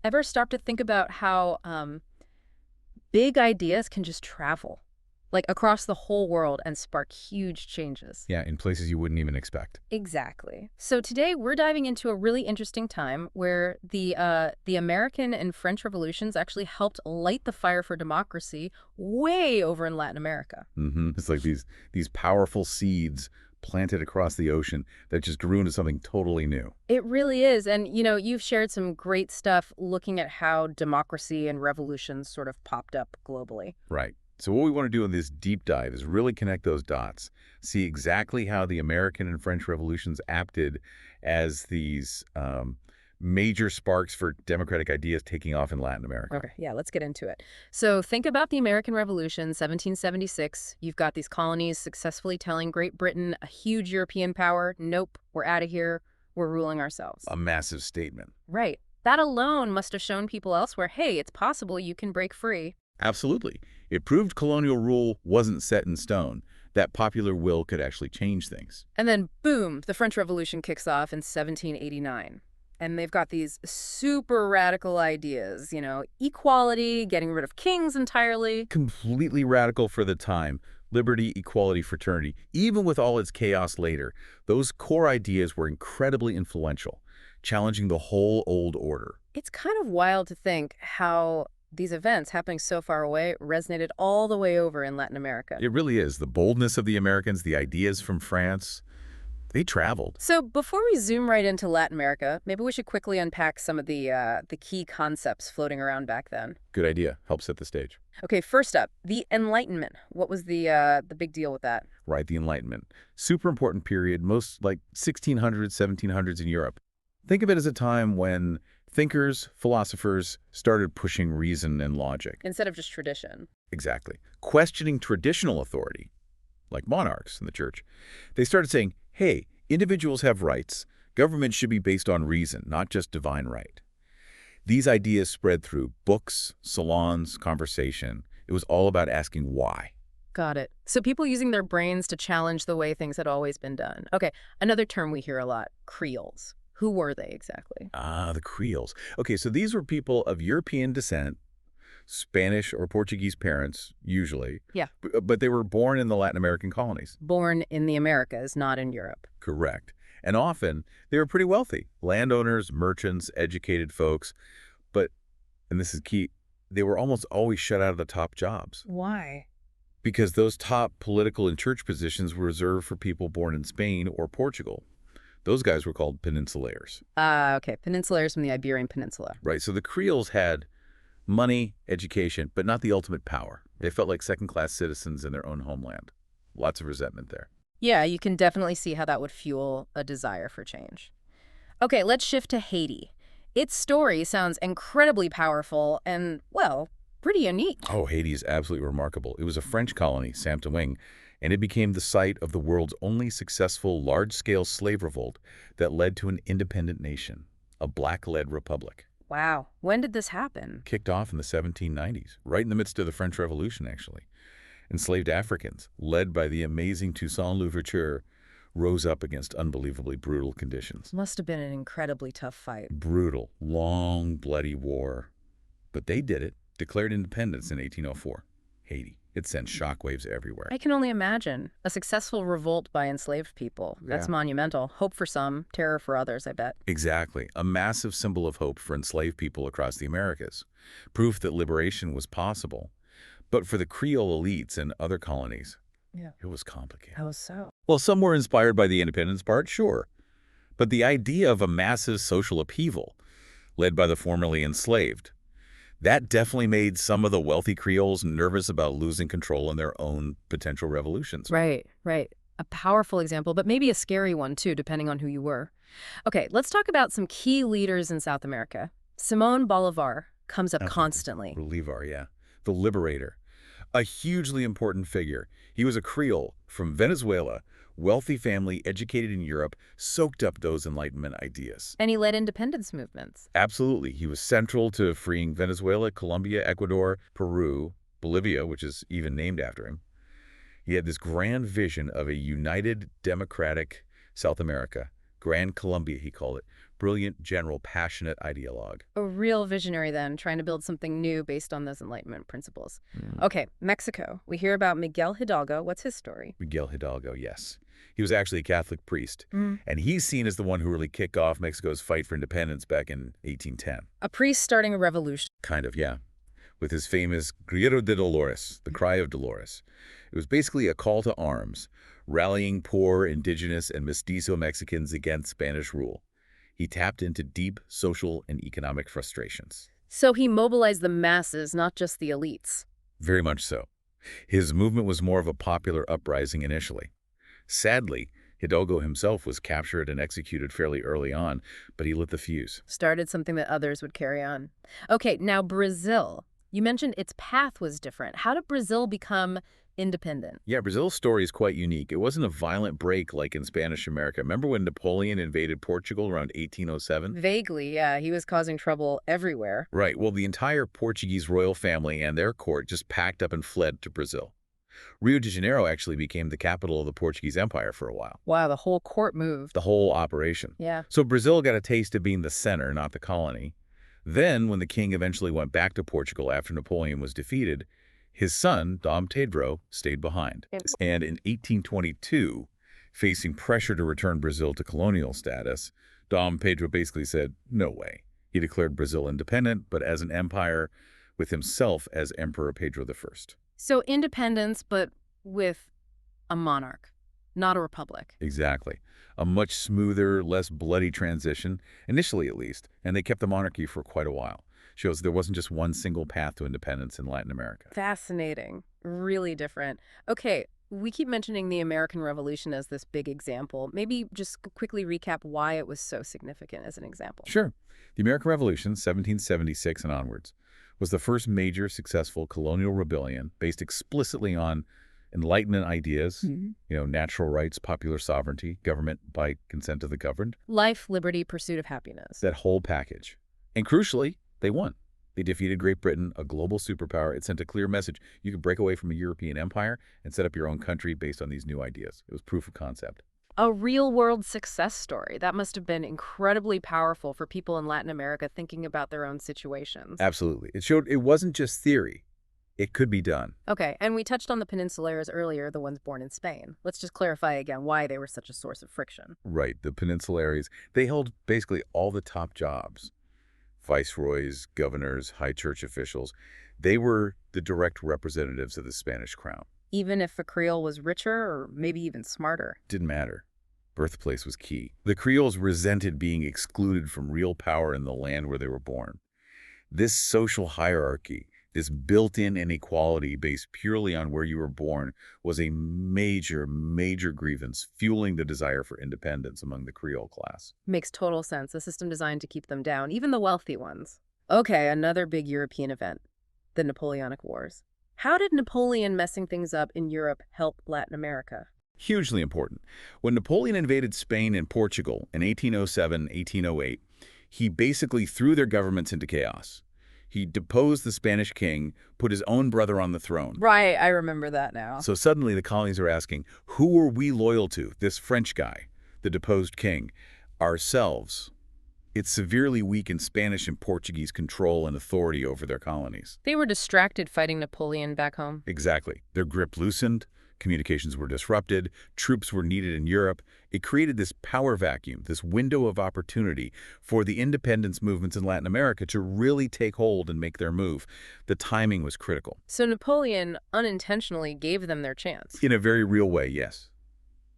Ever stop to think about how big ideas can just travel, like across the whole world and spark huge changes? Yeah, in places you wouldn't even expect. Exactly. So today we're diving into a really interesting time where the American and French revolutions actually helped light the fire for democracy way over in Latin America. It's like these powerful seeds planted across the ocean that just grew into something totally new. It really is. And, you've shared some great stuff looking at how democracy and revolutions sort of popped up globally. Right. So what we want to do in this deep dive is really connect those dots, see exactly how the American and French revolutions acted as these major sparks for democratic ideas taking off in Latin America. Okay, yeah, let's get into it. So think about the American Revolution, 1776. You've got these colonies successfully telling Great Britain, a huge European power, nope, we're out of here, we're ruling ourselves. A massive statement. Right. That alone must have shown people elsewhere, hey, it's possible you can break free. Absolutely. It proved colonial rule wasn't set in stone, that popular will could actually change things. And then, boom, the French Revolution kicks off in 1789. And they've got these super radical ideas, equality, getting rid of kings entirely. Completely radical for the time. Liberty, equality, fraternity. Even with all its chaos later, those core ideas were incredibly influential, challenging the whole old order. It's kind of wild to think how these events happening so far away resonated all the way over in Latin America. It really is. The boldness of the Americans, the ideas from France, they traveled. So before we zoom right into Latin America, maybe we should quickly unpack some of the key concepts floating around back then. Good idea. Help set the stage. Okay, first up, the Enlightenment. What was the big deal with that? Right, the Enlightenment. Super important period, most like 1600s, 1700s in Europe. Think of it as a time when thinkers, philosophers started pushing reason and logic. Instead of just tradition. Exactly. Questioning traditional authority, like monarchs in the church. They started saying, hey, individuals have rights. Government should be based on reason, not just divine right. These ideas spread through books, salons, conversation. It was all about asking why. Got it. So people using their brains to challenge the way things had always been done. Okay, another term we hear a lot, creoles. Who were they exactly? Ah, the Creoles. Okay, so these were people of European descent, Spanish or Portuguese parents, usually, Yeah. but they were born in the Latin American colonies. Born in the Americas, not in Europe. Correct. And often, they were pretty wealthy. Landowners, merchants, educated folks. But, and this is key, they were almost always shut out of the top jobs Why? because those top political and church positions were reserved for people born in Spain or Portugal. Those guys were called peninsulares, Okay, peninsulars from the Iberian Peninsula. right? So the Creoles had money, education, but not the ultimate power. They felt like second-class citizens in their own homeland. Lots of resentment there. Yeah, you can definitely see how that would fuel a desire for change. Okay, let's shift to Haiti. Its story sounds incredibly powerful and, well, pretty unique. Oh, Haiti is absolutely remarkable. It was a French colony, Saint-Domingue, and it became the site of the world's only successful large-scale slave revolt that led to an independent nation, a black-led republic. Wow, when did this happen? Kicked off in the 1790s, right in the midst of the French Revolution, actually. Enslaved Africans, led by the amazing Toussaint Louverture, rose up against unbelievably brutal conditions. Must have been an incredibly tough fight. Brutal, long, bloody war. But they did it, declared independence in 1804. Haiti. It sent shockwaves everywhere. I can only imagine. A successful revolt by enslaved people. That's Yeah. monumental. Hope for some, terror for others, I bet. Exactly. A massive symbol of hope for enslaved people across the Americas. Proof that liberation was possible. But for the Creole elites and other colonies, Yeah. it was complicated. How so? Well, some were inspired by the independence part, sure. But the idea of a massive social upheaval, led by the formerly enslaved, that definitely made some of the wealthy Creoles nervous about losing control in their own potential revolutions. Right, right. A powerful example, but maybe a scary one too, depending on who you were. Okay, let's talk about some key leaders in South America. Simón Bolivar comes up Okay. constantly. Bolivar, yeah. The liberator. A hugely important figure. He was a Creole from Venezuela, wealthy family, educated in Europe, soaked up those Enlightenment ideas. And he led independence movements. Absolutely. He was central to freeing Venezuela, Colombia, Ecuador, Peru, Bolivia, which is even named after him. He had this grand vision of a united, democratic South America, Grand Colombia, he called it, Brilliant, general, passionate ideologue. A real visionary then, trying to build something new based on those Enlightenment principles. Mm. Okay, Mexico. We hear about Miguel Hidalgo. What's his story? Miguel Hidalgo, yes. He was actually a Catholic priest, Mm. and he's seen as the one who really kicked off Mexico's fight for independence back in 1810. A priest starting a revolution. Kind of, yeah. With his famous Grito de Dolores, the Cry of Dolores. It was basically a call to arms, rallying poor, indigenous, and mestizo Mexicans against Spanish rule. He tapped into deep social and economic frustrations. So he mobilized the masses, not just the elites. Very much so. His movement was more of a popular uprising initially. Sadly, Hidalgo himself was captured and executed fairly early on, but he lit the fuse. Started something that others would carry on. Okay, now Brazil. You mentioned its path was different. How did Brazil become independent? Yeah, Brazil's story is quite unique. It wasn't a violent break like in Spanish America. Remember when Napoleon invaded Portugal around 1807? Vaguely, yeah. He was causing trouble everywhere. Right. Well, the entire Portuguese royal family and their court just packed up and fled to Brazil. Rio de Janeiro actually became the capital of the Portuguese Empire for a while. Wow, the whole court moved. The whole operation. Yeah. So Brazil got a taste of being the center, not the colony. Then, when the king eventually went back to Portugal after Napoleon was defeated, his son, Dom Pedro, stayed behind. And in 1822, facing pressure to return Brazil to colonial status, Dom Pedro basically said, no way. He declared Brazil independent, but as an empire, with himself as Emperor Pedro I. So independence, but with a monarch, not a republic. Exactly. A much smoother, less bloody transition, initially at least, and they kept the monarchy for quite a while. Shows there wasn't just one single path to independence in Latin America. Fascinating. Really different. Okay, we keep mentioning the American Revolution as this big example. Maybe just quickly recap why it was so significant as an example. Sure. The American Revolution, 1776 and onwards, was the first major successful colonial rebellion based explicitly on Enlightenment ideas, natural rights, popular sovereignty, government by consent of the governed. Life, liberty, pursuit of happiness. That whole package. And crucially, they won. They defeated Great Britain, a global superpower. It sent a clear message. You could break away from a European empire and set up your own country based on these new ideas. It was proof of concept. A real-world success story. That must have been incredibly powerful for people in Latin America thinking about their own situations. Absolutely. It showed it wasn't just theory. It could be done. Okay, and we touched on the Peninsulares earlier, the ones born in Spain. Let's just clarify again why they were such a source of friction. Right. The Peninsulares, they held basically all the top jobs. Viceroys, governors, high church officials. They were the direct representatives of the Spanish crown. Even if a Creole was richer or maybe even smarter. Didn't matter. Birthplace was key. The Creoles resented being excluded from real power in the land where they were born. This social hierarchy, this built-in inequality based purely on where you were born, was a major, major grievance, fueling the desire for independence among the Creole class. Makes total sense. A system designed to keep them down, even the wealthy ones. Okay, another big European event, the Napoleonic Wars. How did Napoleon messing things up in Europe help Latin America? Hugely important. When Napoleon invaded Spain and Portugal in 1807, 1808, he basically threw their governments into chaos. He deposed the Spanish king, put his own brother on the throne. Right, I remember that now. So suddenly the colonies are asking, who are we loyal to? This French guy, the deposed king, ourselves. It severely weakened Spanish and Portuguese control and authority over their colonies. They were distracted fighting Napoleon back home. Exactly. Their grip loosened, communications were disrupted, troops were needed in Europe. It created this power vacuum, this window of opportunity for the independence movements in Latin America to really take hold and make their move. The timing was critical. So Napoleon unintentionally gave them their chance. In a very real way, yes.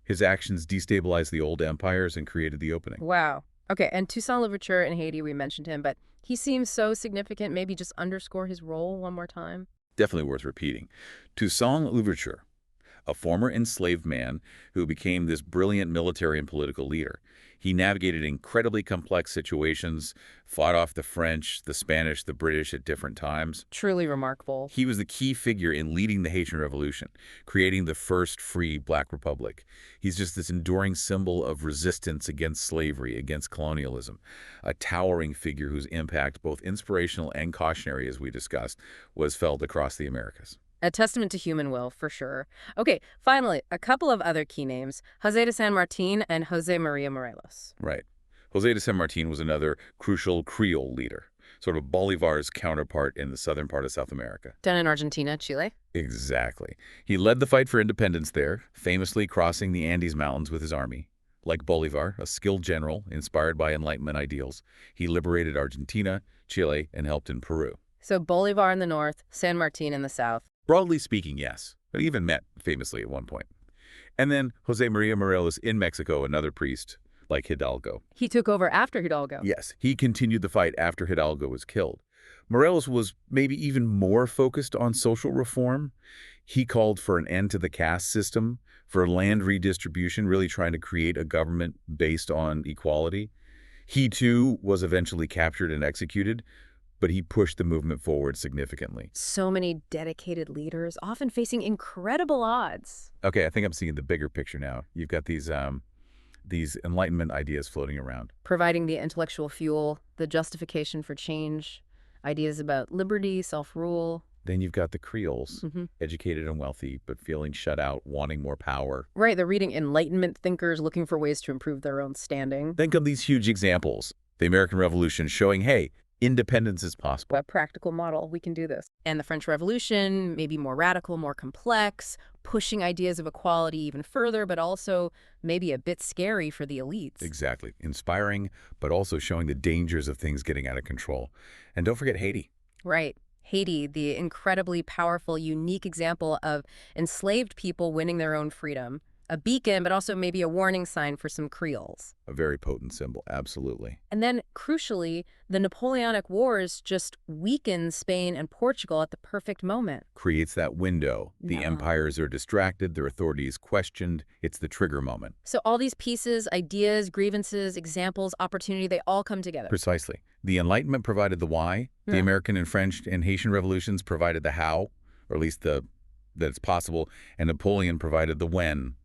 His actions destabilized the old empires and created the opening. Wow. Okay, and Toussaint Louverture in Haiti, we mentioned him, but he seems so significant. Maybe just underscore his role one more time. Definitely worth repeating. Toussaint Louverture, a former enslaved man who became this brilliant military and political leader. He navigated incredibly complex situations, fought off the French, the Spanish, the British at different times. Truly remarkable. He was the key figure in leading the Haitian Revolution, creating the first free Black Republic. He's just this enduring symbol of resistance against slavery, against colonialism, a towering figure whose impact, both inspirational and cautionary, as we discussed, was felt across the Americas. A testament to human will, for sure. Okay, finally, a couple of other key names, José de San Martín and José María Morelos. Right. José de San Martín was another crucial Creole leader, sort of Bolivar's counterpart in the southern part of South America. Down in Argentina, Chile. Exactly. He led the fight for independence there, famously crossing the Andes Mountains with his army. Like Bolivar, a skilled general inspired by Enlightenment ideals, he liberated Argentina, Chile, and helped in Peru. So Bolivar in the north, San Martin in the south. Broadly speaking, yes. They even met, famously, at one point. And then José María Morelos in Mexico, another priest, like Hidalgo. He took over after Hidalgo. Yes, he continued the fight after Hidalgo was killed. Morelos was maybe even more focused on social reform. He called for an end to the caste system, for land redistribution, really trying to create a government based on equality. He, too, was eventually captured and executed, but he pushed the movement forward significantly. So many dedicated leaders, often facing incredible odds. Okay, I think I'm seeing the bigger picture now. You've got these Enlightenment ideas floating around. Providing the intellectual fuel, the justification for change, ideas about liberty, self-rule. Then you've got the Creoles, Mm-hmm. educated and wealthy, but feeling shut out, wanting more power. Right, they're reading Enlightenment thinkers looking for ways to improve their own standing. Then come these huge examples. The American Revolution showing, hey, independence is possible. A practical model, we can do this. And the French Revolution, maybe more radical, more complex, pushing ideas of equality even further, but also maybe a bit scary for the elites. Exactly. Inspiring, but also showing the dangers of things getting out of control. And don't forget Haiti. Right. Haiti, the incredibly powerful, unique example of enslaved people winning their own freedom. A beacon, but also maybe a warning sign for some Creoles. A very potent symbol, absolutely. And then, crucially, the Napoleonic Wars just weakened Spain and Portugal at the perfect moment. Creates that window. The Yeah. empires are distracted, their authority is questioned. It's the trigger moment. So all these pieces, ideas, grievances, examples, opportunity, they all come together. Precisely. The Enlightenment provided the why. The Yeah. American and French and Haitian revolutions provided the how, or at least that it's possible. And Napoleon provided the when.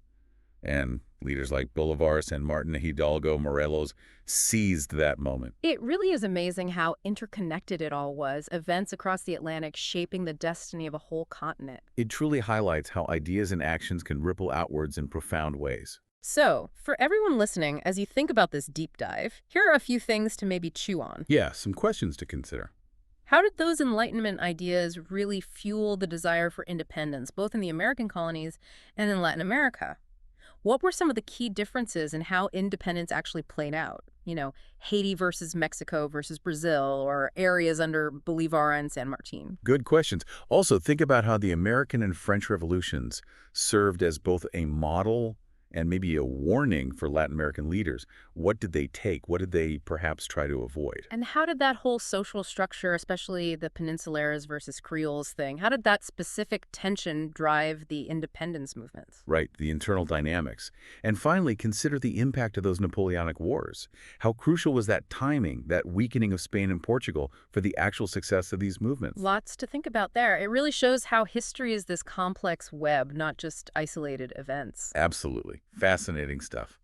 And leaders like Bolivar, San Martin, Hidalgo, Morelos seized that moment. It really is amazing how interconnected it all was, events across the Atlantic shaping the destiny of a whole continent. It truly highlights how ideas and actions can ripple outwards in profound ways. So, for everyone listening, as you think about this deep dive, here are a few things to maybe chew on. Yeah, some questions to consider. How did those Enlightenment ideas really fuel the desire for independence, both in the American colonies and in Latin America? What were some of the key differences in how independence actually played out? You know, Haiti versus Mexico versus Brazil, or areas under Bolivar and San Martin. Good questions. Also, think about how the American and French revolutions served as both a model and maybe a warning for Latin American leaders. What did they take? What did they perhaps try to avoid? And how did that whole social structure, especially the Peninsulares versus Creoles thing, how did that specific tension drive the independence movements? Right, the internal dynamics. And finally, consider the impact of those Napoleonic Wars. How crucial was that timing, that weakening of Spain and Portugal for the actual success of these movements? Lots to think about there. It really shows how history is this complex web, not just isolated events. Absolutely. Fascinating stuff.